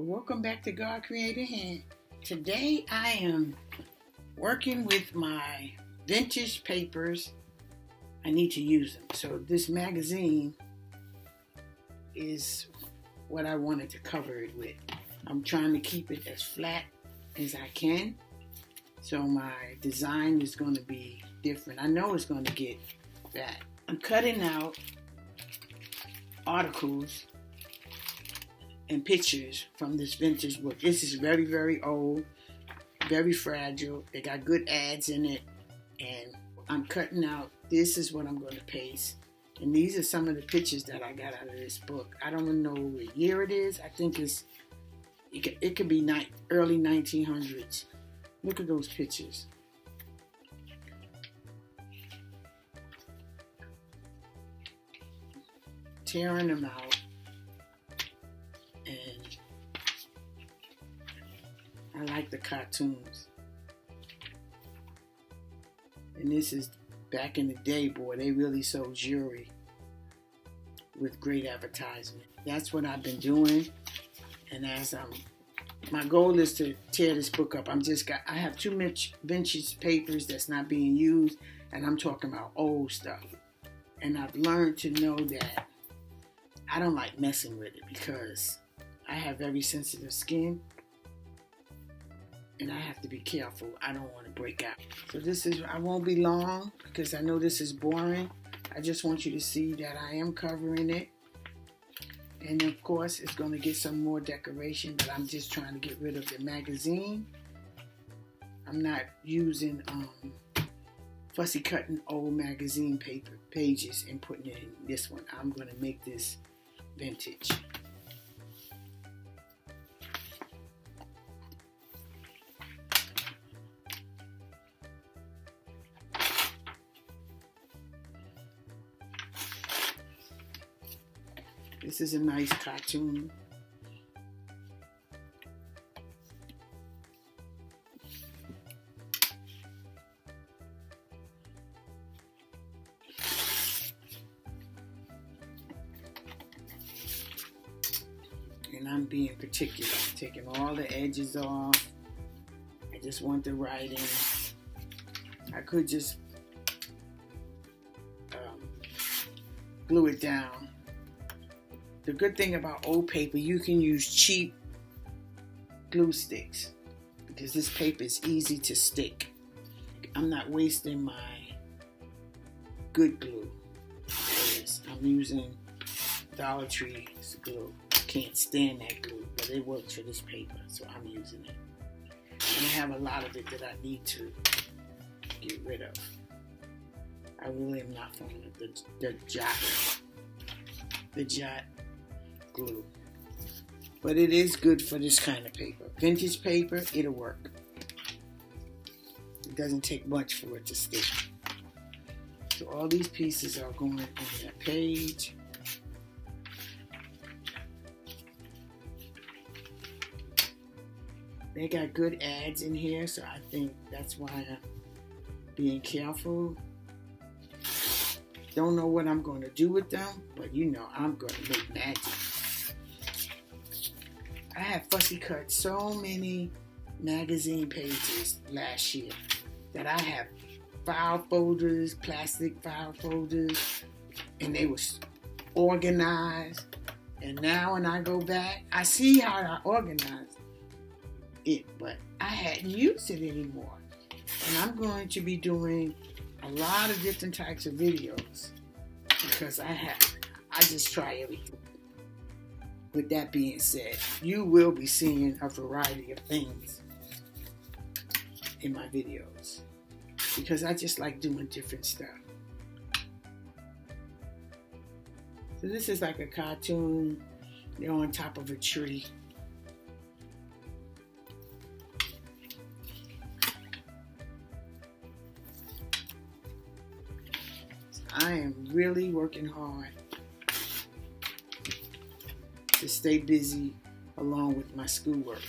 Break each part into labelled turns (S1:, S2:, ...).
S1: Welcome back to God Created Hand. Today I am working with my vintage papers. I need to use them. So this magazine is what I wanted to cover it with. I'm trying to keep it as flat as I can. So my design is going to be different. I know it's going to get that. I'm cutting out articles and pictures from this vintage book. This is very, very old, very fragile. They got good ads in it. And I'm cutting out, this is what I'm going to paste. And these are some of the pictures that I got out of this book. I don't know what year it is. I think it could be early 1900s. Look at those pictures. Tearing them out. And I like the cartoons. And this is back in the day, boy, they really sold jewelry with great advertisement. That's what I've been doing. And as my goal is to tear this book up. I have too much vintage papers that's not being used, and I'm talking about old stuff. And I've learned to know that I don't like messing with it because I have very sensitive skin, and I have to be careful. I don't want to break out. So I won't be long because I know this is boring. I just want you to see that I am covering it. And of course, it's going to get some more decoration, but I'm just trying to get rid of the magazine. I'm not using fussy cutting old magazine paper pages and putting it in this one. I'm going to make this vintage. This is a nice cartoon. And I'm being particular. I'm taking all the edges off. I just want the writing. I could just glue it down. The good thing about old paper, you can use cheap glue sticks because this paper is easy to stick. I'm not wasting my good glue for this. I'm using Dollar Tree's glue. I can't stand that glue, but it works for this paper, so I'm using it. And I have a lot of it that I need to get rid of. I really am not fond of the jot glue. But it is good for this kind of paper. Vintage paper, it'll work. It doesn't take much for it to stick. So all these pieces are going on that page. They got good ads in here, so I think that's why I'm being careful. Don't know what I'm going to do with them, but you know I'm going to make magic. I have fussy cut so many magazine pages last year that I have file folders, plastic file folders, and they were organized. And now when I go back, I see how I organized it, but I hadn't used it anymore. And I'm going to be doing a lot of different types of videos because I just try everything. With that being said, you will be seeing a variety of things in my videos because I just like doing different stuff. So this is like a cartoon. They're on top of a tree. I am really working hard to stay busy along with my schoolwork.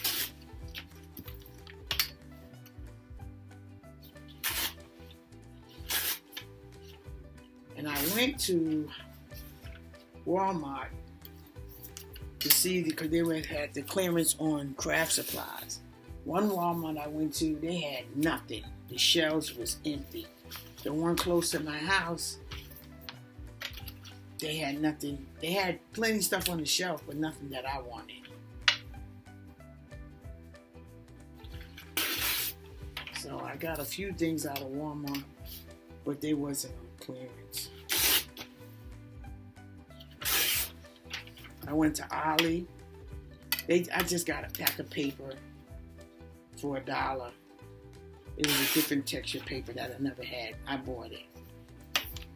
S1: And I went to Walmart to see because they had the clearance on craft supplies. One Walmart I went to, they had nothing. The shelves was empty. The one close to my house, they had nothing. They had plenty of stuff on the shelf, but nothing that I wanted. So I got a few things out of Walmart, but they wasn't on clearance. I went to Ollie. I just got a pack of paper for $1. It was a different texture paper that I never had. I bought it.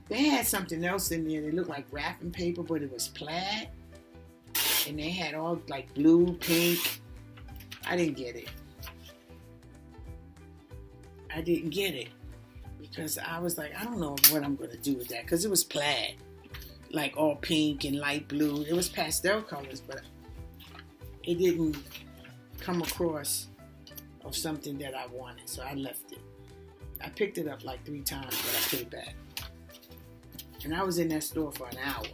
S1: They had something else in there. They looked like wrapping paper, but it was plaid. And they had all like blue, pink. I didn't get it. Because I was like, I don't know what I'm going to do with that. Because it was plaid. Like all pink and light blue. It was pastel colors, but it didn't come across of something that I wanted. So I left it. I picked it up like 3 times, but I put it back. And I was in that store for an hour.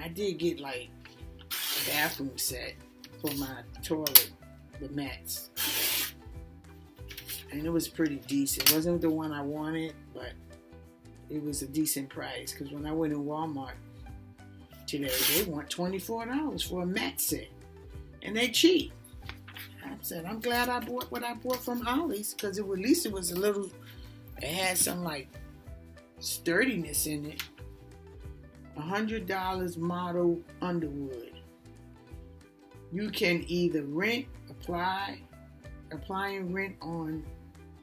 S1: I did get like a bathroom set for my toilet, the mats. And it was pretty decent. It wasn't the one I wanted, but it was a decent price. Because when I went in Walmart today, they want $24 for a mat set. And they cheap. I said, I'm glad I bought what I bought from Ollie's. Because at least it was a little, it had some like sturdiness in it. $100 model Underwood. You can either rent, apply and rent on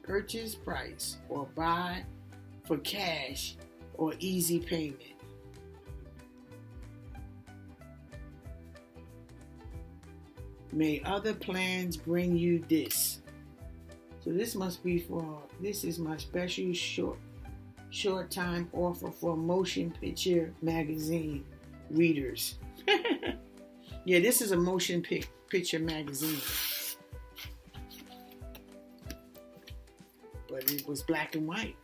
S1: purchase price, or buy for cash or easy payment. May other plans bring you this. So this is my special short time offer for Motion Picture Magazine readers. Yeah, this is a Motion Picture Magazine. But it was black and white.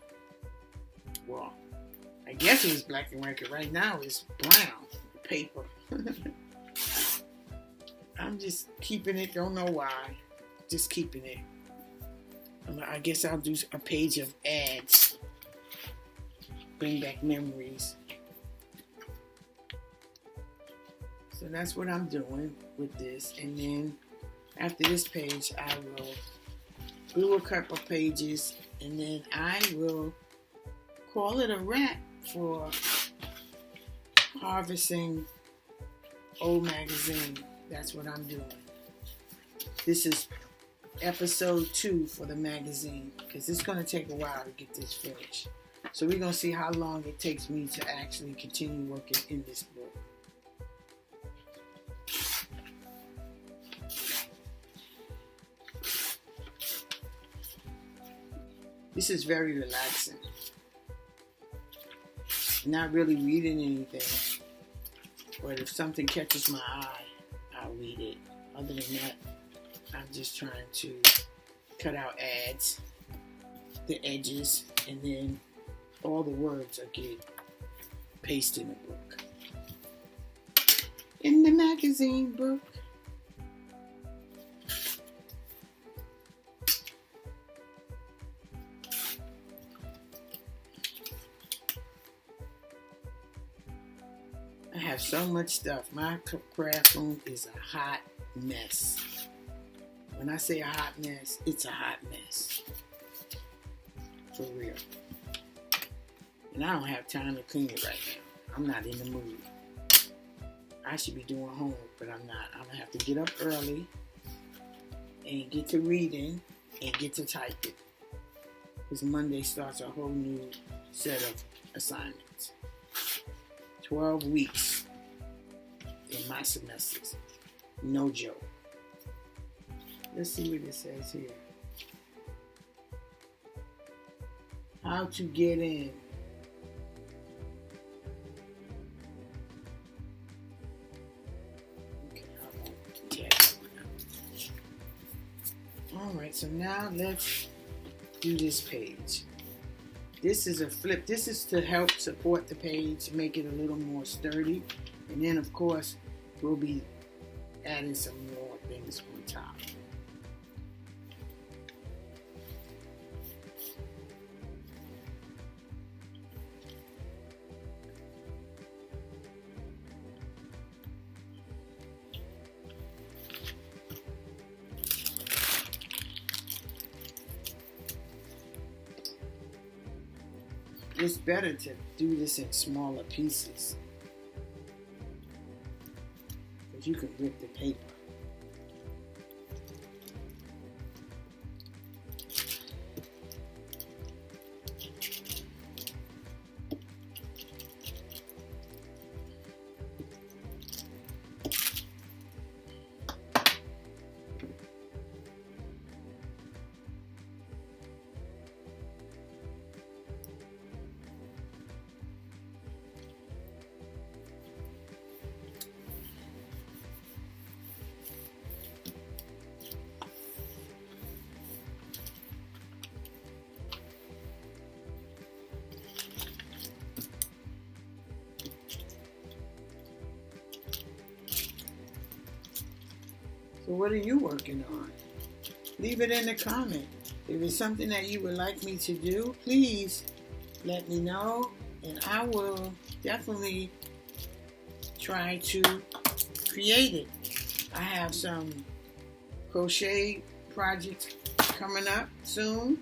S1: Well, I guess it was black and white, because right now it's brown paper. I'm just keeping it, don't know why. Just keeping it. I guess I'll do a page of ads. Bring back memories. So that's what I'm doing with this. And then after this page, we will cut a couple pages, and then I will call it a wrap for harvesting old magazine. That's what I'm doing. This is episode 2 for the magazine, because it's going to take a while to get this finished. So we're going to see how long it takes me to actually continue working in this book. This is very relaxing. Not really reading anything, but if something catches my eye, I'll read it. Other than that, I'm just trying to cut out ads, the edges, and then all the words I get pasted in the book. In the magazine book. I have so much stuff. My craft room is a hot mess. When I say a hot mess, it's a hot mess. For real. And I don't have time to clean it right now. I'm not in the mood. I should be doing homework, but I'm not. I'm going to have to get up early and get to reading and get to typing. Because Monday starts a whole new set of assignments. 12 weeks in my semesters. No joke. Let's see what it says here. How to get in. Alright, so now let's do this page. This is a flip. This is to help support the page, make it a little more sturdy. And then, of course, we'll be adding some more things on top. It's better to do this in smaller pieces because you can rip the paper. So what are you working on? Leave it in the comment. If it's something that you would like me to do, please let me know, and I will definitely try to create it. I have some crochet projects coming up soon.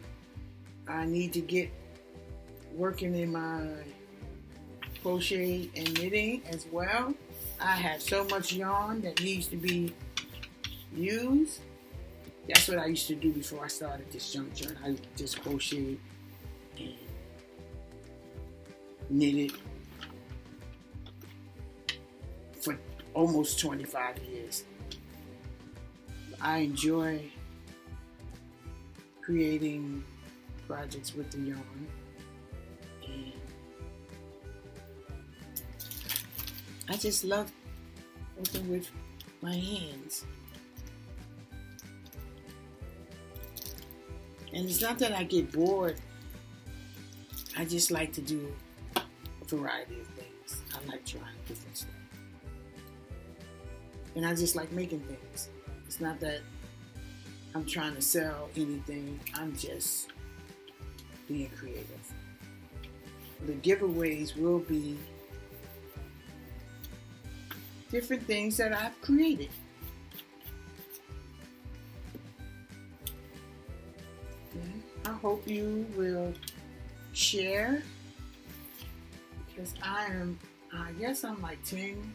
S1: I need to get working in my crochet and knitting as well. I have so much yarn that needs to be used. That's what I used to do before I started this junk journal. I just crocheted and knitted for almost 25 years. I enjoy creating projects with the yarn, and I just love working with my hands. And it's not that I get bored. I just like to do a variety of things. I like trying different stuff. And I just like making things. It's not that I'm trying to sell anything. I'm just being creative. The giveaways will be different things that I've created. I hope you will share, because I guess I'm like 10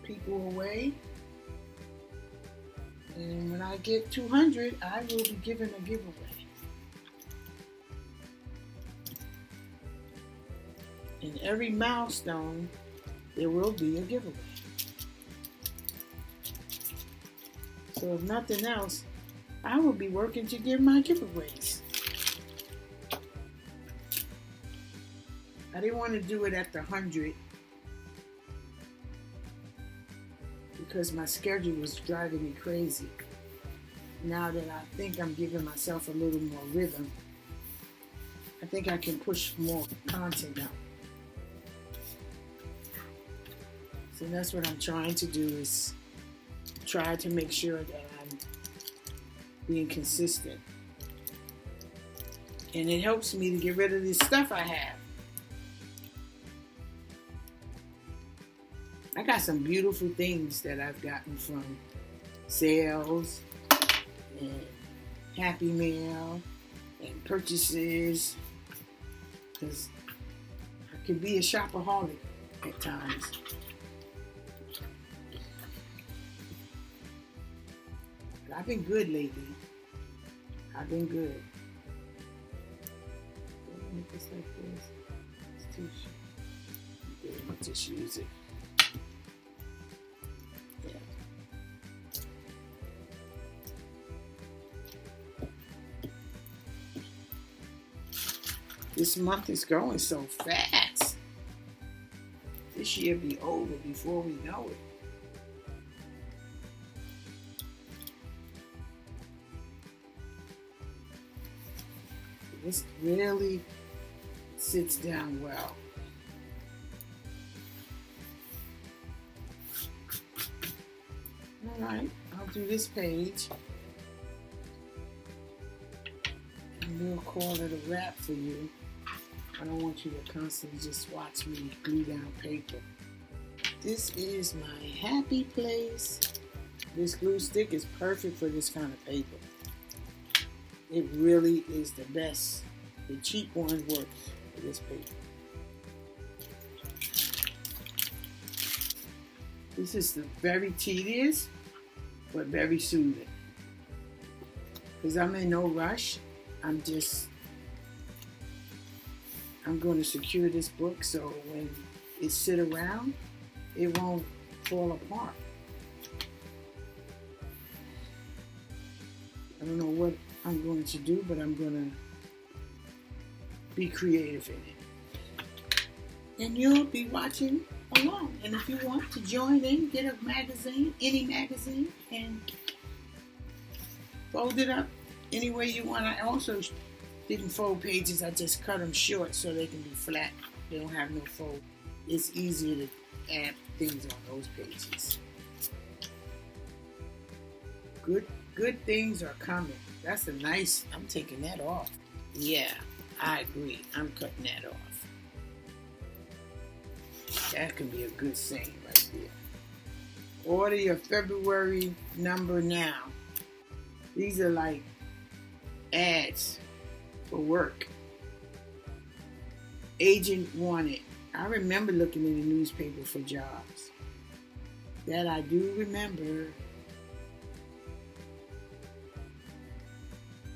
S1: people away. And when I get 200, I will be giving a giveaway. In every milestone, there will be a giveaway. So if nothing else, I will be working to give my giveaways. I didn't want to do it at the 100 because my schedule was driving me crazy. Now that I think I'm giving myself a little more rhythm, I think I can push more content out. So that's what I'm trying to do, is try to make sure that I'm being consistent. And it helps me to get rid of this stuff I have. I got some beautiful things that I've gotten from sales and Happy Mail and purchases, because I can be a shopaholic at times. But I've been good lately. I've been good. Make this like this. It's too short. Just use it. Yeah. This month is going so fast. This year be over before we know it. This really sits down well. Alright, I'll do this page. And we'll call it a wrap for you. I don't want you to constantly just watch me glue down paper. This is my happy place. This glue stick is perfect for this kind of paper. It really is the best. The cheap one works for this paper. This is very tedious, but very soothing. Because I'm in no rush. I'm going to secure this book so when it sit around, it won't fall apart. I don't know what I'm going to do, but I'm going to be creative in it. And you'll be watching along. And if you want to join in, get a magazine, any magazine, and fold it up any way you want. I also didn't fold pages. I just cut them short so they can be flat. They don't have no fold. It's easier to add things on those pages. Good things are coming. That's a nice, I'm taking that off. Yeah, I agree. I'm cutting that off. That could be a good saying right there. Order your February number now. These are like ads for work. Agent wanted. I remember looking in the newspaper for jobs. That I do remember.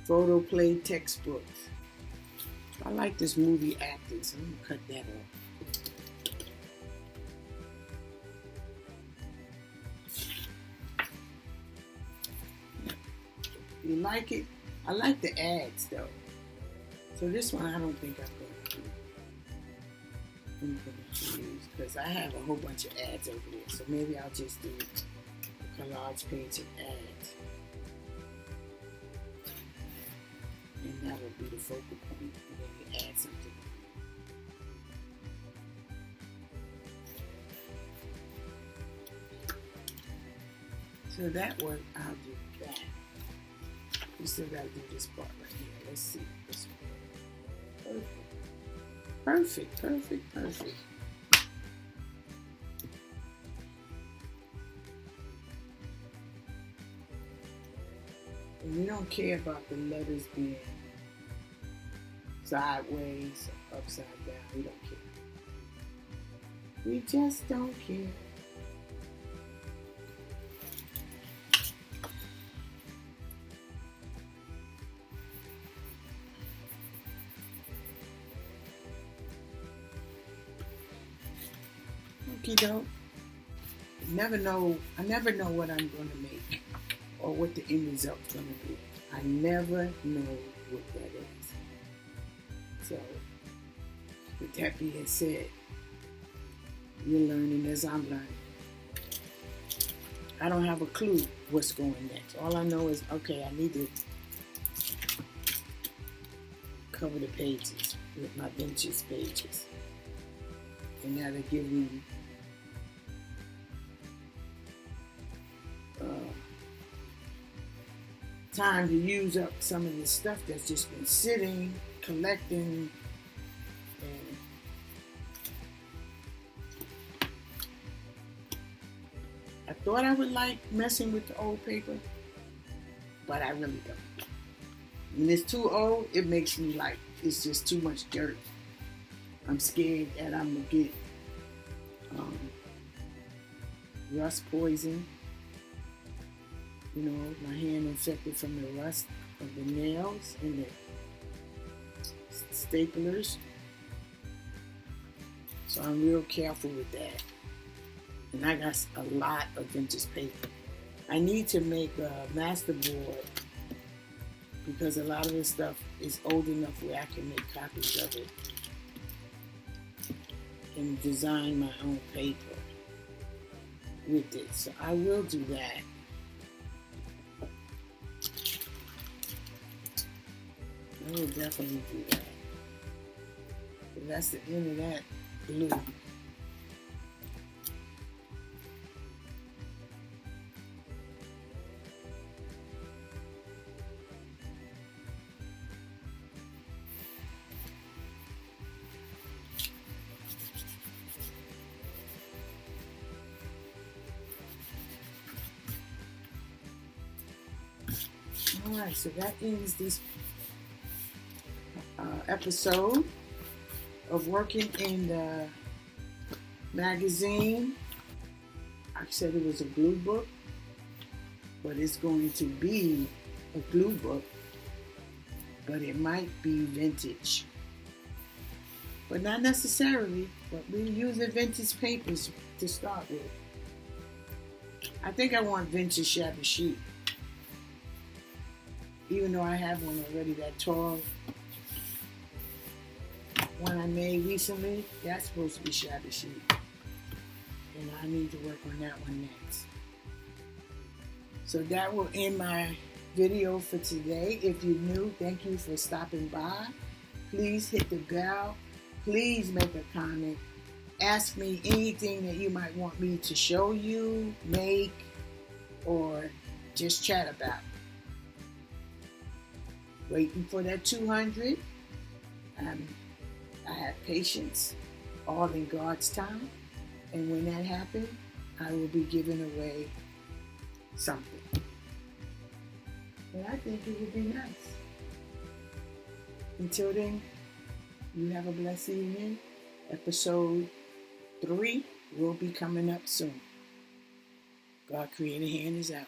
S1: Photo play textbooks. I like this movie acting, so I'm gonna cut that off. You like it? I like the ads though. So this one I don't think I'm going to use because I have a whole bunch of ads over there. So maybe I'll just do a collage page of ads. And that will be the focal point. And then you add something. So that one, I'll do that. We still got to do this part right here. Let's see. This one. Perfect. Perfect. And we don't care about the letters being sideways, upside down. We don't care. We just don't care. Okie doke. I never know what I'm going to make or what the end result's going to be. I never know what that is. So, with that being said, you're learning as I'm learning. I don't have a clue what's going next. All I know is, okay, I need to cover the pages with my benches pages. And that'll give me time to use up some of this stuff that's just been sitting, collecting, and I thought I would like messing with the old paper, but I really don't. When it's too old, it makes me like it's just too much dirt. I'm scared that I'm gonna get rust poison. You know, my hand infected from the rust of the nails and the staplers. So I'm real careful with that. And I got a lot of vintage paper. I need to make a master board because a lot of this stuff is old enough where I can make copies of it and design my own paper with it. So I will do that. I will definitely do that. But that's the end of that glue. All right, so that ends this episode of working in the magazine. I said it was a blue book, but it's going to be a blue book, but it might be vintage. But not necessarily, but we're using vintage papers to start with. I think I want vintage shabby chic. Even though I have one already, that tall one I made recently, that's supposed to be shabby chic. And I need to work on that one next. So that will end my video for today. If you're new, thank you for stopping by. Please hit the bell. Please make a comment. Ask me anything that you might want me to show you, make, or just chat about. Waiting for that 200. I have patience, all in God's time. And when that happens, I will be giving away something. And I think it would be nice. Until then, you have a blessed evening. Episode 3 will be coming up soon. God Creator Hand is out.